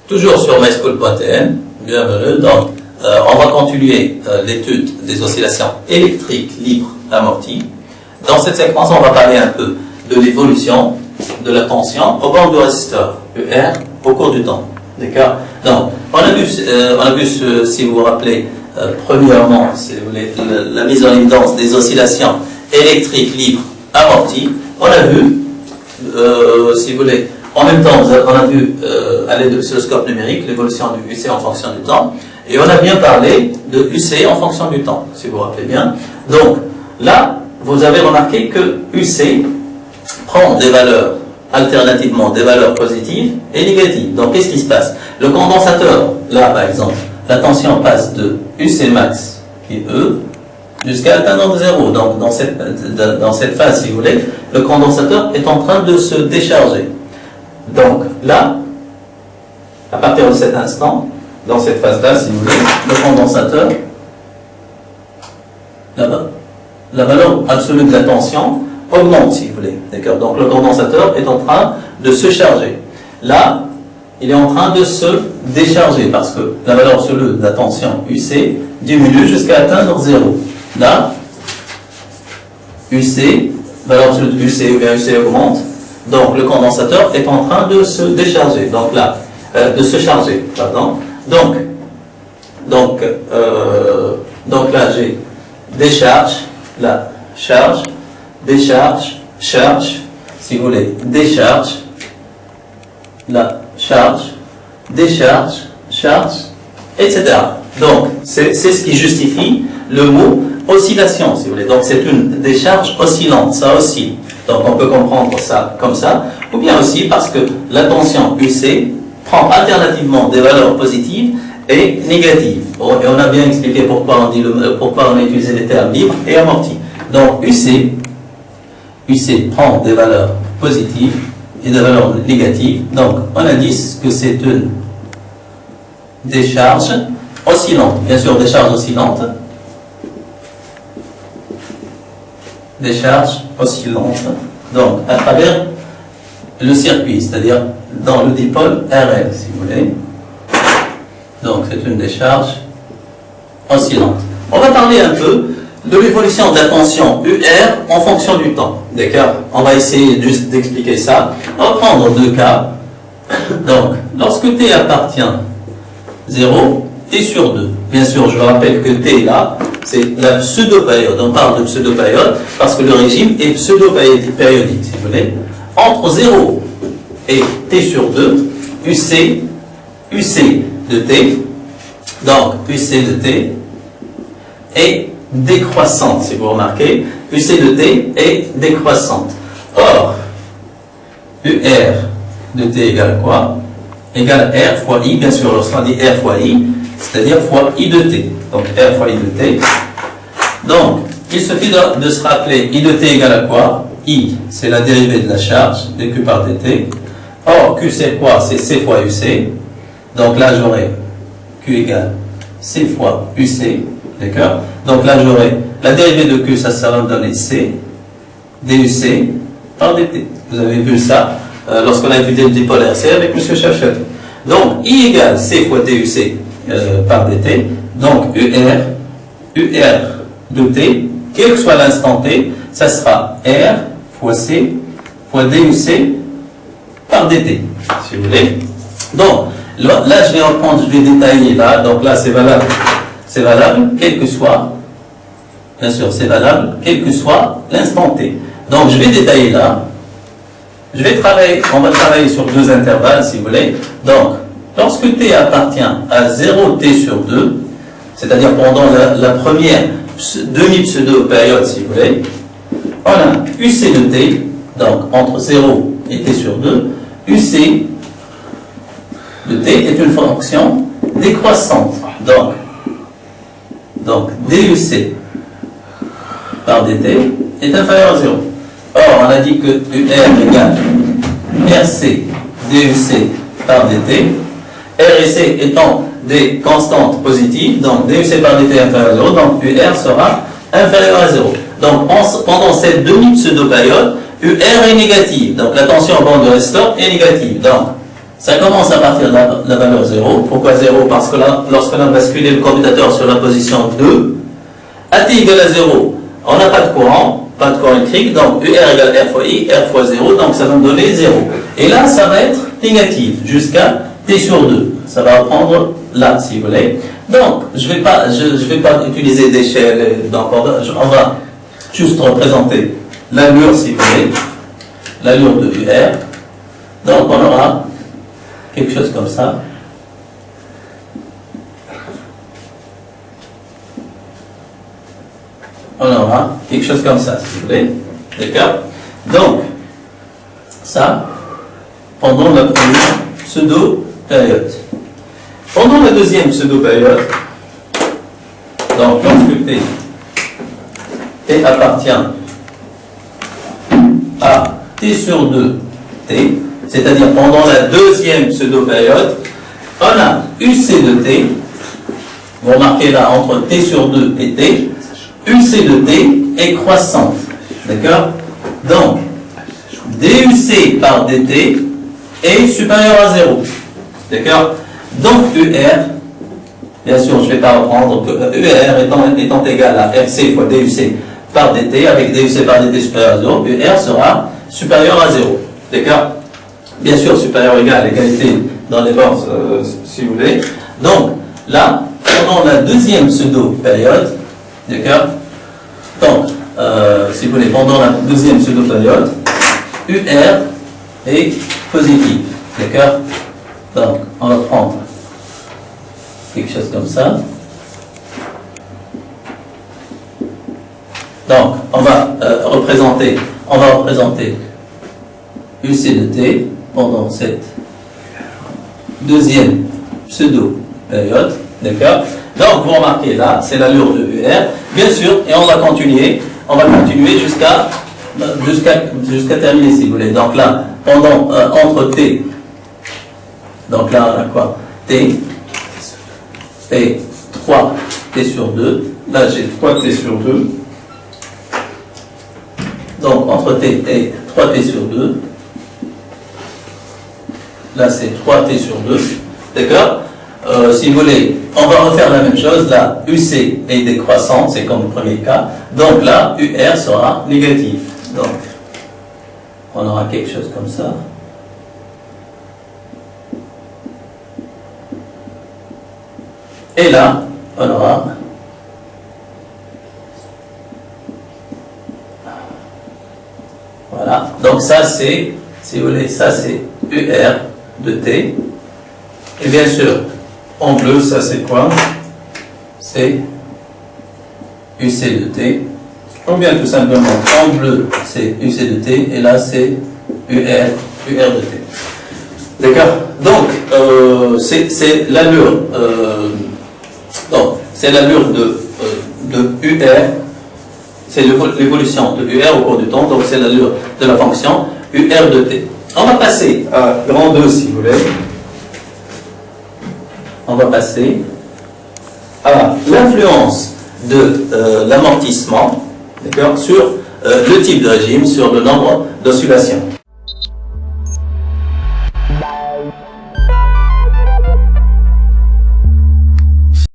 Toujours sur myschool.tm, bienvenue. Donc, on va continuer l'étude des oscillations électriques libres amorties. Dans cette séquence, on va parler un peu de l'évolution de la tension au bord du résisteur ER au cours du temps. D'accord? Donc, on a vu si vous vous rappelez, premièrement, si vous voulez, la mise en évidence des oscillations électriques libres amorties. On a vu, si vous voulez, en même temps, on a vu à l'aide de l'oscilloscope numérique l'évolution du UC en fonction du temps, et on a bien parlé de UC en fonction du temps, si vous vous rappelez bien. Donc, là, vous avez remarqué que UC prend des valeurs, alternativement, des valeurs positives et négatives. Donc, qu'est-ce qui se passe? Le condensateur, là, par exemple, la tension passe de UC max, qui est E, jusqu'à atteindre 0. Donc, dans cette phase, si vous voulez, le condensateur est en train de se décharger. Donc, là, à partir de cet instant, dans cette phase-là, si vous voulez, le condensateur, la valeur absolue de la tension augmente, si vous voulez. D'accord? Donc, le condensateur est en train de se charger. Là, il est en train de se décharger parce que la valeur absolue de la tension UC diminue jusqu'à atteindre 0. Là, UC, valeur absolue de UC ou bien UC augmente. Donc, le condensateur est en train de se décharger. Donc là, de se charger, pardon. Donc là, j'ai décharge, là, charge, décharge, charge, si vous voulez, décharge, là, charge, décharge, charge, etc. Donc, c'est ce qui justifie le mot oscillation, si vous voulez. Donc, c'est une décharge oscillante, ça oscille. Donc, on peut comprendre ça comme ça, ou bien aussi parce que la tension UC prend alternativement des valeurs positives et négatives. Bon, et on a bien expliqué pourquoi on a utilisé les termes libres et amortis. Donc, UC prend des valeurs positives et des valeurs négatives. Donc, on a dit que c'est une décharge oscillante. Bien sûr, décharge oscillante. Décharge oscillante, donc à travers le circuit, c'est-à-dire dans le dipôle RL, si vous voulez. Donc c'est une décharge oscillante. On va parler un peu de l'évolution de la tension UR en fonction du temps. D'accord? On va essayer juste d'expliquer ça. On va prendre deux cas. Donc, lorsque T appartient 0, T sur 2. Bien sûr, je vous rappelle que T là, c'est la pseudo-période. On parle de pseudo-période parce que le régime est pseudo-périodique, si vous voulez. Entre 0 et T sur 2, UC de T, donc UC de T est décroissante, si vous remarquez. UC de T est décroissante. Or, UR de T égale quoi? Égale R fois I, bien sûr, lorsqu'on dit R fois I, c'est-à-dire fois I de T. Donc, R fois I de T. Donc, il suffit de se rappeler I de T égale à quoi? I, c'est la dérivée de la charge, dQ par dt. Or, Q, c'est quoi? C'est C fois UC. Donc là, j'aurai Q égale C fois UC. D'accord? Donc là, j'aurai la dérivée de Q, ça va me donner C, DUC par dt. Vous avez vu ça lorsqu'on a étudié le dipôle RC avec M. Chachel. Donc, I égale C fois DUC par dt. Donc, UR de T, quel que soit l'instant T, ça sera R fois C fois DUC par dt, si vous voulez. Donc, là, je vais reprendre, je vais détailler là. Donc là, c'est valable, quel que soit, bien sûr, c'est valable, quel que soit l'instant T. Donc, je vais détailler là. On va travailler sur deux intervalles, si vous voulez. Donc, lorsque T appartient à 0T sur 2, c'est-à-dire pendant la première demi-pseudo-période, si vous voulez, on a UC de T, donc entre 0 et T sur 2, UC de T est une fonction décroissante. Donc DUC par dt est inférieur à 0. Or, on a dit que UR égale RC DUC par dt, R et C étant des constantes positives, donc DUC par dt est inférieur à 0, donc UR sera inférieur à 0. Donc, pendant cette demi-pseudo-période, UR est négative, donc la tension au bord du résisteur est négative. Donc, Ça commence à partir de la valeur 0. Pourquoi 0? Parce que là, lorsqu'on a basculé le commutateur sur la position 2, à t égale à 0, on n'a pas de courant électrique, donc UR égale R fois I, R fois 0, donc ça va me donner 0. Et là, ça va être négatif jusqu'à t sur 2. Ça va prendre là, si vous voulez. Donc, je vais pas utiliser d'échelle, donc on va juste représenter l'allure, si vous voulez, l'allure de UR. Donc, on aura quelque chose comme ça. On aura quelque chose comme ça, si vous voulez. D'accord? Donc, ça, pendant la première pseudo-période. Pendant la deuxième pseudo-période, donc, lorsque T appartient à T sur 2 T, c'est-à-dire pendant la deuxième pseudo-période, on a UC de T, vous remarquez là, entre T sur 2 et T, UC de T est croissante. D'accord? Donc, DUC par DT est supérieur à 0. D'accord? Donc, UR, bien sûr, je ne vais pas reprendre que UR étant égal à RC fois DUC par DT, avec DUC par DT supérieur à 0, UR sera supérieur à 0. D'accord? Bien sûr, supérieur ou égal à l'égalité dans les bords, si vous voulez. Donc, là, pendant la deuxième pseudo-période, d'accord? Donc, si vous voulez, pendant la deuxième pseudo-période, UR est positif. D'accord? Donc, on va prendre quelque chose comme ça. Donc, on va représenter UC de T pendant cette deuxième pseudo-période. D'accord? Donc, vous remarquez là, c'est l'allure de UR, bien sûr, et on va continuer jusqu'à terminer, si vous voulez. Donc là, entre T, donc là, on a quoi? T, et 3T sur 2. Là, j'ai 3T sur 2. Donc, entre T et 3T sur 2. Là, c'est 3T sur 2. D'accord? Si vous voulez, on va refaire la même chose. Là, UC est décroissante, c'est comme le premier cas. Donc là, UR sera négatif. Donc, on aura quelque chose comme ça. Et là, on aura voilà. Donc ça, c'est, si vous voulez, ça c'est UR de T. Et bien sûr, en bleu, ça c'est quoi? C'est UC de T. Ou bien tout simplement, en bleu, c'est UC de T. Et là, c'est UR de T. D'accord? Donc, c'est l'allure. Donc, c'est l'allure de UR. C'est l'évolution de UR au cours du temps. Donc, c'est l'allure de la fonction UR de T. On va passer à grand 2, si vous voulez. On va passer à l'influence de l'amortissement, d'accord, sur le type de régime, sur le nombre d'oscillations.